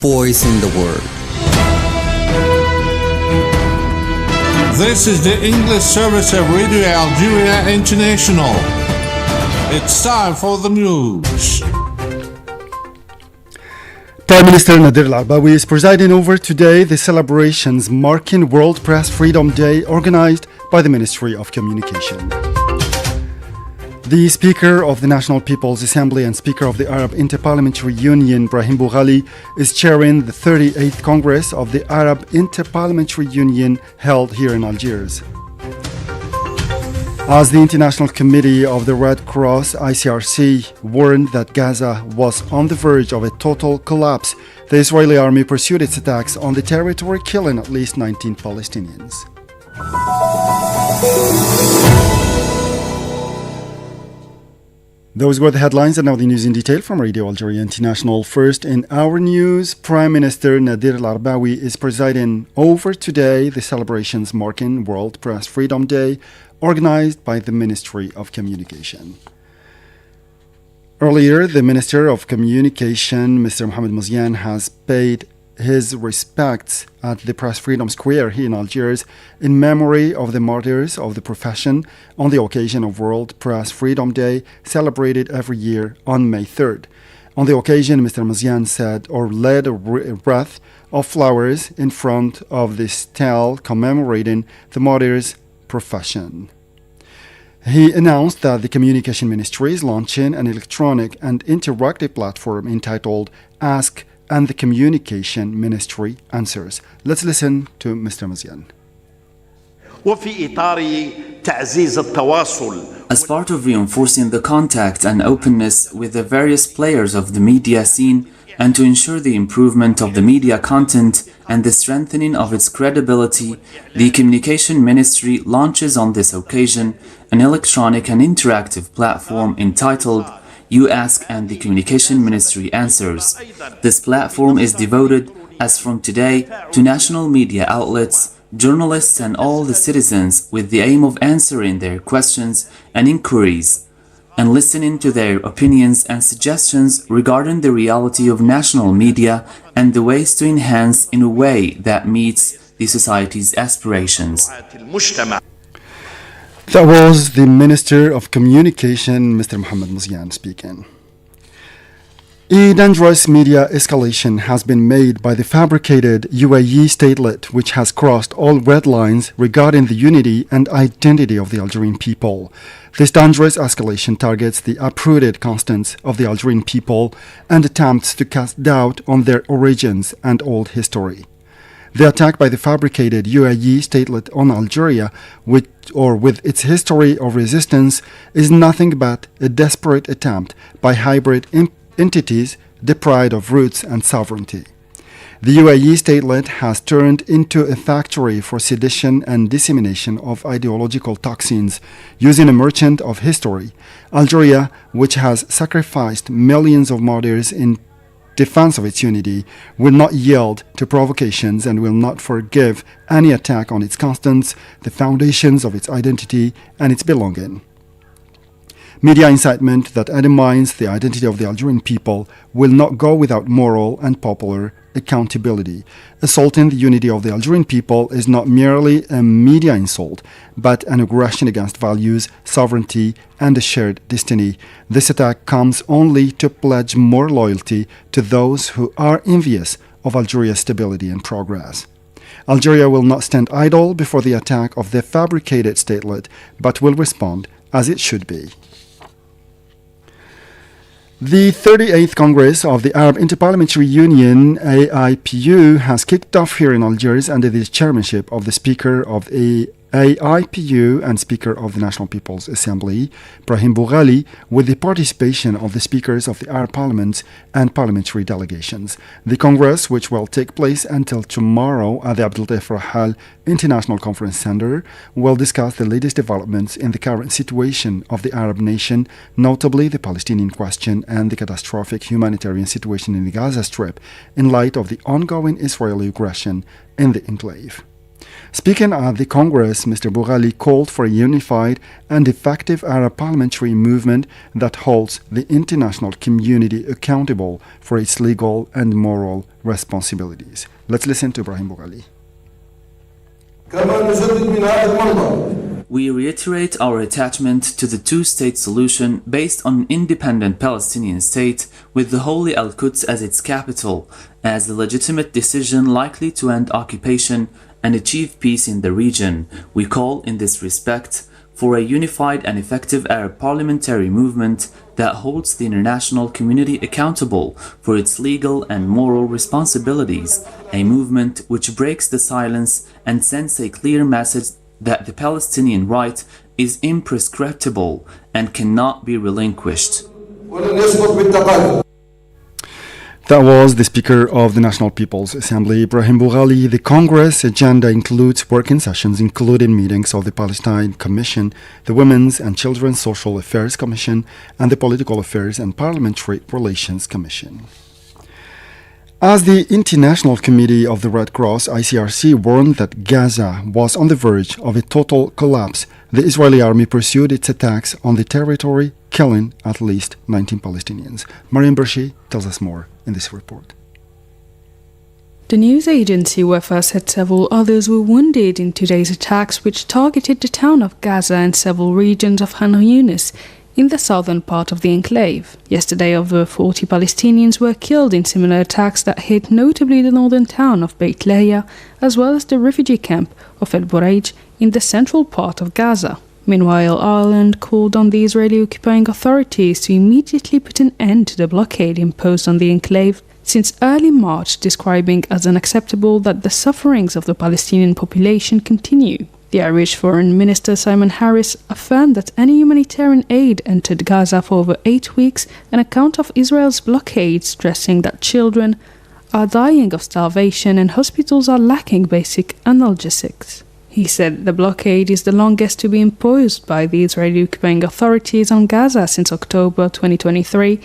voice in the world. This is the English service of Radio Algeria International. It's time for the news. Prime Minister Nadir Al-Arbawi is presiding over today the celebrations marking World Press Freedom Day organized by the Ministry of Communication. The Speaker of the National People's Assembly and Speaker of the Arab Interparliamentary Union, Brahim Boughali, is chairing the 38th Congress of the Arab Interparliamentary Union held here in Algiers. As the International Committee of the Red Cross, ICRC, warned that Gaza was on the verge of a total collapse, the Israeli army pursued its attacks on the territory, killing at least 19 Palestinians. Those were the headlines, and now the news in detail from Radio Algeria International. First, in our news, Prime Minister Nadir Al-Arbawi is presiding over today the celebrations marking World Press Freedom Day, organized by the Ministry of Communication. Earlier, the Minister of Communication, Mr. Mohamed Mouziane, has paid his respects at the Press Freedom Square here in Algiers in memory of the martyrs of the profession on the occasion of World Press Freedom Day, celebrated every year on May 3rd. On the occasion, Mr. Mouziane said or led a wreath of flowers in front of the stele commemorating the martyrs' profession. He announced that the Communication Ministry is launching an electronic and interactive platform entitled Ask and the Communication Ministry Answers. Let's listen to Mr. Mouziane. As part of reinforcing the contact and openness with the various players of the media scene and to ensure the improvement of the media content and the strengthening of its credibility, the Communication Ministry launches on this occasion an electronic and interactive platform entitled You Ask and the Communication Ministry Answers. This platform is devoted, as from today, to national media outlets, journalists and all the citizens with the aim of answering their questions and inquiries and listening to their opinions and suggestions regarding the reality of national media and the ways to enhance in a way that meets the society's aspirations. That was the Minister of Communication, Mr. Mohamed Mouziane, speaking. A dangerous media escalation has been made by the fabricated UAE statelet, which has crossed all red lines regarding the unity and identity of the Algerian people. This dangerous escalation targets the uprooted constants of the Algerian people and attempts to cast doubt on their origins and old history. The attack by the fabricated UAE statelet on Algeria, with its history of resistance, is nothing but a desperate attempt by hybrid entities deprived of roots and sovereignty. The UAE statelet has turned into a factory for sedition and dissemination of ideological toxins, using a merchant of history. Algeria, which has sacrificed millions of martyrs in defense of its unity, will not yield to provocations and will not forgive any attack on its constants, the foundations of its identity and its belonging. Media incitement that undermines the identity of the Algerian people will not go without moral and popular accountability. Assaulting the unity of the Algerian people is not merely a media insult, but an aggression against values, sovereignty, and a shared destiny. This attack comes only to pledge more loyalty to those who are envious of Algeria's stability and progress. Algeria will not stand idle before the attack of the fabricated statelet, but will respond as it should be. The 38th Congress of the Arab Interparliamentary Union, AIPU, has kicked off here in Algiers under the chairmanship of the Speaker of the AIPU and Speaker of the National People's Assembly, Brahim Boughali, with the participation of the Speakers of the Arab Parliaments and parliamentary delegations. The Congress, which will take place until tomorrow at the Abdelatif Rahal International Conference Center, will discuss the latest developments in the current situation of the Arab nation, notably the Palestinian question and the catastrophic humanitarian situation in the Gaza Strip, in light of the ongoing Israeli aggression in the enclave. Speaking at the Congress, Mr. Boughali called for a unified and effective Arab parliamentary movement that holds the international community accountable for its legal and moral responsibilities. Let's listen to Ibrahim Boughali. We reiterate our attachment to the two-state solution based on an independent Palestinian state with the Holy Al-Quds as its capital, as the legitimate decision likely to end occupation and achieve peace in the region. We call, in this respect, for a unified and effective Arab parliamentary movement that holds the international community accountable for its legal and moral responsibilities, a movement which breaks the silence and sends a clear message that the Palestinian right is imprescriptible and cannot be relinquished. That was the Speaker of the National People's Assembly, Ibrahim Boughali. The Congress agenda includes working sessions, including meetings of the Palestine Commission, the Women's and Children's Social Affairs Commission, and the Political Affairs and Parliamentary Relations Commission. As the International Committee of the Red Cross, ICRC, warned that Gaza was on the verge of a total collapse, the Israeli army pursued its attacks on the territory, killing at least 19 Palestinians. Mariam Bershi tells us more in this report. The news agency WAFA said several others were wounded in today's attacks, which targeted the town of Gaza and several regions of Khan Yunis in the southern part of the enclave. Yesterday, over 40 Palestinians were killed in similar attacks that hit notably the northern town of Beit Leia, as well as the refugee camp of El Bureij in the central part of Gaza. Meanwhile, Ireland called on the Israeli occupying authorities to immediately put an end to the blockade imposed on the enclave since early March, describing as unacceptable that the sufferings of the Palestinian population continue. The Irish Foreign Minister Simon Harris affirmed that any humanitarian aid entered Gaza for over 8 weeks, an account of Israel's blockade, stressing that children are dying of starvation and hospitals are lacking basic analgesics. He said the blockade is the longest to be imposed by the Israeli occupying authorities on Gaza since October 2023,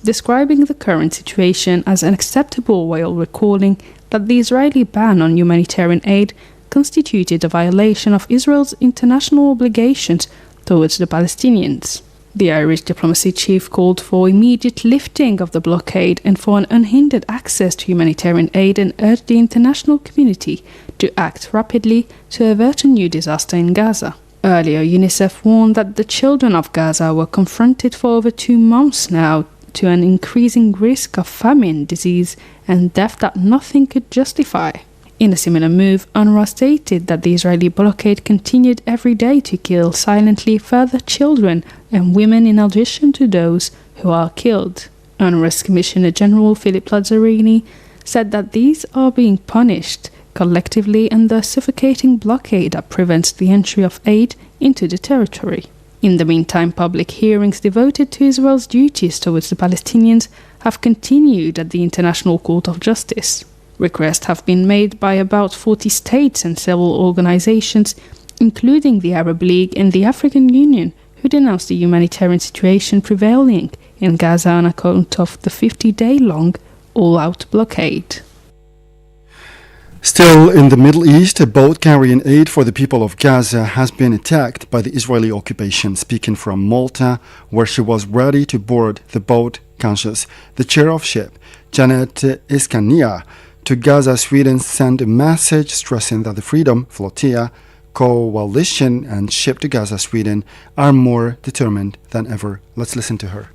describing the current situation as unacceptable while recalling that the Israeli ban on humanitarian aid constituted a violation of Israel's international obligations towards the Palestinians. The Irish diplomacy chief called for immediate lifting of the blockade and for an unhindered access to humanitarian aid and urged the international community to act rapidly to avert a new disaster in Gaza. Earlier, UNICEF warned that the children of Gaza were confronted for over 2 months now to an increasing risk of famine, disease, and death that nothing could justify. In a similar move, UNRWA stated that the Israeli blockade continued every day to kill silently further children and women in addition to those who are killed. UNRWA's Commissioner General Philip Lazzarini said that these are being punished collectively under a suffocating blockade that prevents the entry of aid into the territory. In the meantime, public hearings devoted to Israel's duties towards the Palestinians have continued at the International Court of Justice. Requests have been made by about 40 states and several organizations, including the Arab League and the African Union, who denounced the humanitarian situation prevailing in Gaza on account of the 50-day-long all-out blockade. Still in the Middle East, a boat carrying aid for the people of Gaza has been attacked by the Israeli occupation. Speaking from Malta, where she was ready to board the boat, conscious, the chair of ship, Janet Iskania, to Gaza, Sweden sent a message stressing that the Freedom Flotilla, coalition and ship to Gaza, Sweden are more determined than ever. Let's listen to her.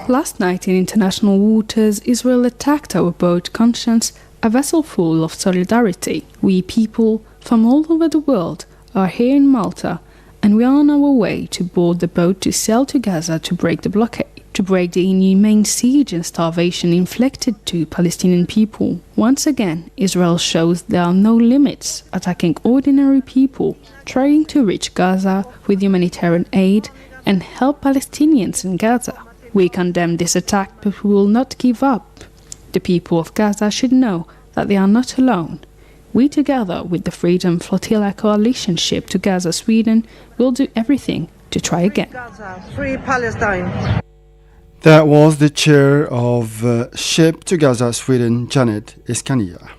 Last night in international waters, Israel attacked our boat Conscience, a vessel full of solidarity. We people from all over the world are here in Malta, and we are on our way to board the boat to sail to Gaza to break the blockade, to break the inhumane siege and starvation inflicted to Palestinian people. Once again, Israel shows there are no limits, attacking ordinary people, trying to reach Gaza with humanitarian aid and help Palestinians in Gaza. We condemn this attack, but we will not give up. The people of Gaza should know that they are not alone. We, together with the Freedom Flotilla coalition ship to Gaza, Sweden, will do everything to try again. That That was the chair of Ship to Gaza, Sweden, Janet Iskania.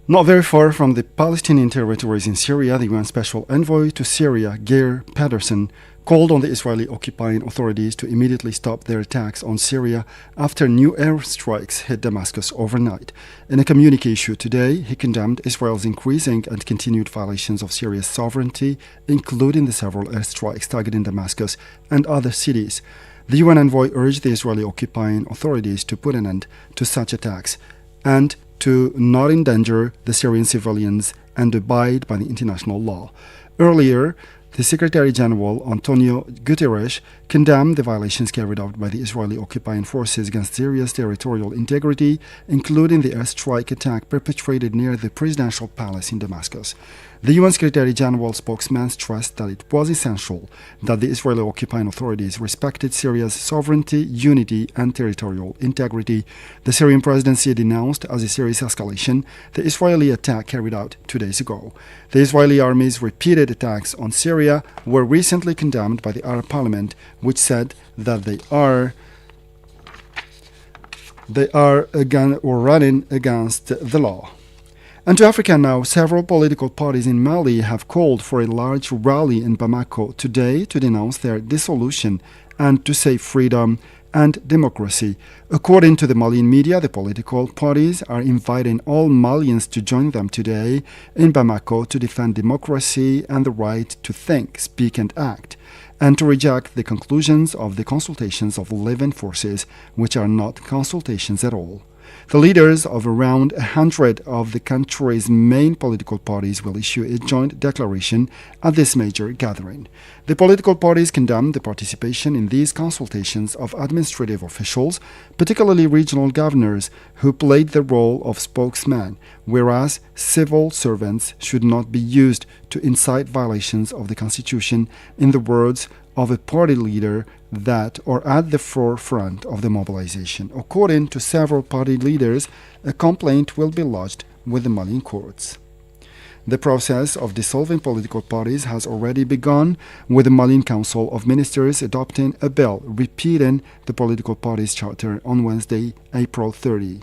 Not very far from the Palestinian territories in Syria, the UN Special Envoy to Syria, Geir Pedersen, called on the Israeli occupying authorities to immediately stop their attacks on Syria after new airstrikes hit Damascus overnight. In a communique issued today, he condemned Israel's increasing and continued violations of Syria's sovereignty, including the several airstrikes targeting Damascus and other cities. The UN envoy urged the Israeli occupying authorities to put an end to such attacks and to not endanger the Syrian civilians and abide by the international law. Earlier, the Secretary General Antonio Guterres condemned the violations carried out by the Israeli occupying forces against Syria's territorial integrity, including the airstrike attack perpetrated near the presidential palace in Damascus. The UN Secretary General spokesman stressed that it was essential that the Israeli occupying authorities respected Syria's sovereignty, unity, and territorial integrity. The Syrian presidency denounced as a serious escalation the Israeli attack carried out 2 days ago. The Israeli army's repeated attacks on Syria were recently condemned by the Arab Parliament, which said that they are running against the law. And to Africa now, several political parties in Mali have called for a large rally in Bamako today to denounce their dissolution and to say freedom and democracy. According to the Malian media, the political parties are inviting all Malians to join them today in Bamako to defend democracy and the right to think, speak, and act, and to reject the conclusions of the consultations of living forces, which are not consultations at all. The leaders of around 100 of the country's main political parties will issue a joint declaration at this major gathering. The political parties condemned the participation in these consultations of administrative officials, particularly regional governors, who played the role of spokesmen, whereas civil servants should not be used to incite violations of the Constitution, in the words of a party leader that are at the forefront of the mobilization. According to several party leaders, a complaint will be lodged with the Malian courts. The process of dissolving political parties has already begun, with the Malian Council of Ministers adopting a bill repeating the political parties' charter on Wednesday, April 30.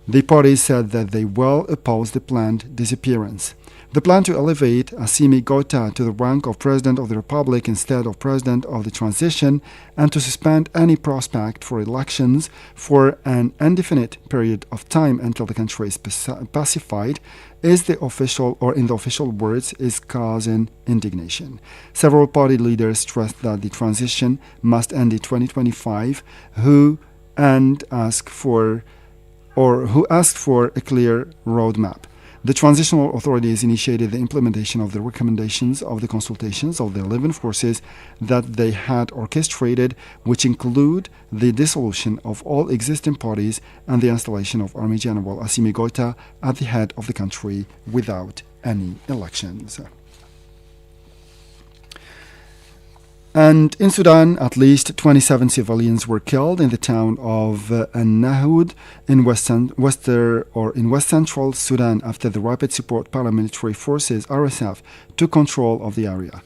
The parties said that they will oppose the planned disappearance. The plan to elevate Assimi Goïta to the rank of President of the Republic instead of President of the Transition, and to suspend any prospect for elections for an indefinite period of time until the country is pacified, is the official, or in the official words, is causing indignation. Several party leaders stressed that the transition must end in 2025, who asked for a clear roadmap. The transitional authorities initiated the implementation of the recommendations of the consultations of the 11 forces that they had orchestrated, which include the dissolution of all existing parties and the installation of Army General Assimi Goïta at the head of the country without any elections. And in Sudan, at least 27 civilians were killed in the town of Nahud in West Central Sudan after the Rapid Support Paramilitary Forces (RSF) took control of the area.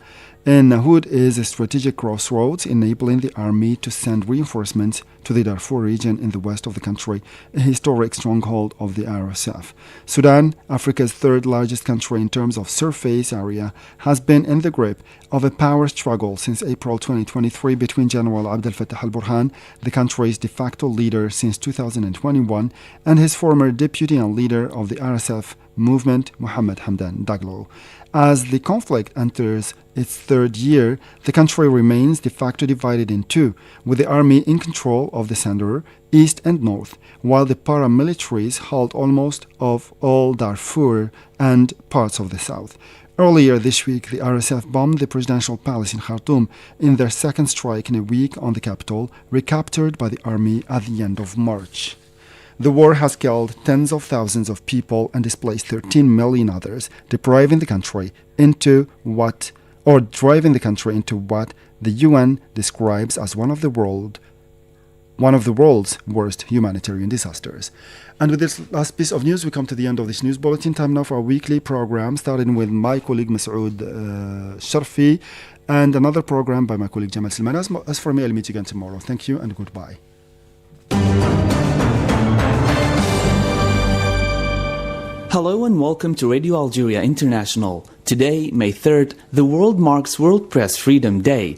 Nahud is a strategic crossroads, enabling the army to send reinforcements to the Darfur region in the west of the country, a historic stronghold of the RSF. Sudan, Africa's third largest country in terms of surface area, has been in the grip of a power struggle since April 2023 between General Abdel Fattah al-Burhan, the country's de facto leader since 2021, and his former deputy and leader of the RSF movement, Mohammed Hamdan Daglo. As the conflict enters its third year, the country remains de facto divided in two, with the army in control of the center, east and north, while the paramilitaries hold almost of all Darfur and parts of the south. Earlier this week, the RSF bombed the presidential palace in Khartoum in their second strike in a week on the capital, recaptured by the army at the end of March. The war has killed tens of thousands of people and displaced 13 million others, driving the country into what the UN describes as one of the world's one of the world's worst humanitarian disasters. And with this last piece of news, we come to the end of this news bulletin. Time now for our weekly program, starting with my colleague Masoud Sharfi, and another program by my colleague Jamal Salman. As for me, I'll meet you again tomorrow. Thank you and goodbye. Hello and welcome to Radio Algeria International. Today, May 3rd, the world marks World Press Freedom Day,